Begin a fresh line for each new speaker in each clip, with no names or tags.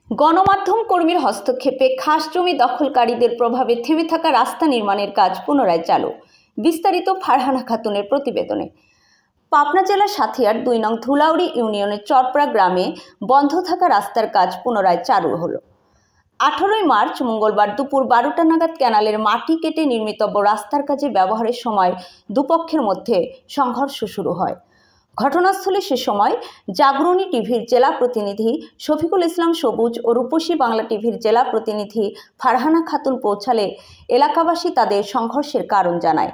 গণমাধ্যম কর্মীর হস্তক্ষেপে খাস জমি দখলকারীদের প্রভাবে থেমে থাকা রাস্তা নির্মাণের কাজ পুনরায় চালু। বিস্তারিত ফারহানা খাতুনের প্রতিবেদনে। পাবনা জেলার সাথিয়ার ২ নং ধুলাউড়ি ইউনিয়নের চরপড়া গ্রামে বন্ধ থাকা রাস্তার কাজ পুনরায় চালু হলো। ১৮ মার্চ মঙ্গলবার দুপুর ১২টা নাগাদ ক্যানালের মাটি কেটে নির্মিতব্য রাস্তার কাজে ব্যবহারের সময় দুপক্ষের মধ্যে সংঘর্ষ শুরু হয়। ঘটনাস্থলে সে সময় জাগরণী টিভির জেলা প্রতিনিধি শফিকুল ইসলাম সবুজ ও রূপসী বাংলা টিভির জেলা প্রতিনিধি ফারহানা খাতুন পৌঁছালে এলাকাবাসী তাদের সংঘর্ষের কারণ জানায়।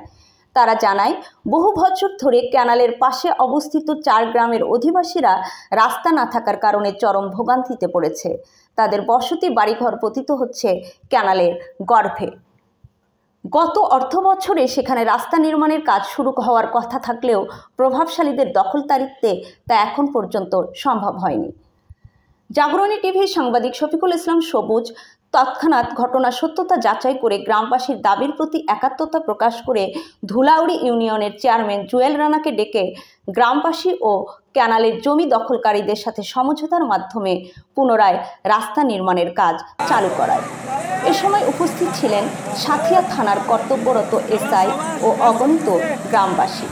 তারা জানায়, বহু বছর ধরে ক্যানালের পাশে অবস্থিত ৪ গ্রামের অধিবাসীরা রাস্তা না থাকার কারণে চরম ভোগান্তিতে পড়েছে। তাদের বসতি বাড়িঘর পতিত হচ্ছে ক্যানালের গর্ভে। গত অর্থ বছরে সেখানে রাস্তা নির্মাণের কাজ শুরু হওয়ার কথা থাকলেও প্রভাবশালীদের দখলদারিত্বে তা এখন পর্যন্ত সম্ভব হয়নি। জাগরণী টিভির সাংবাদিক শফিকুল ইসলাম সবুজ তৎক্ষণাৎ ঘটনার সত্যতা যাচাই করে গ্রামবাসীর দাবির প্রতি একাত্মতা প্রকাশ করে ধুলাউড়ি ইউনিয়নের চেয়ারম্যান জুয়েল রানাকে ডেকে গ্রামবাসী ও ক্যানালের জমি দখলকারীদের সাথে সমঝোতার মাধ্যমে পুনরায় রাস্তা নির্মাণের কাজ চালু করায়। এ সময় উপস্থিত ছিলেন সাথিয়া থানার কর্তব্যরত এসআই ও অগণিত গ্রামবাসী।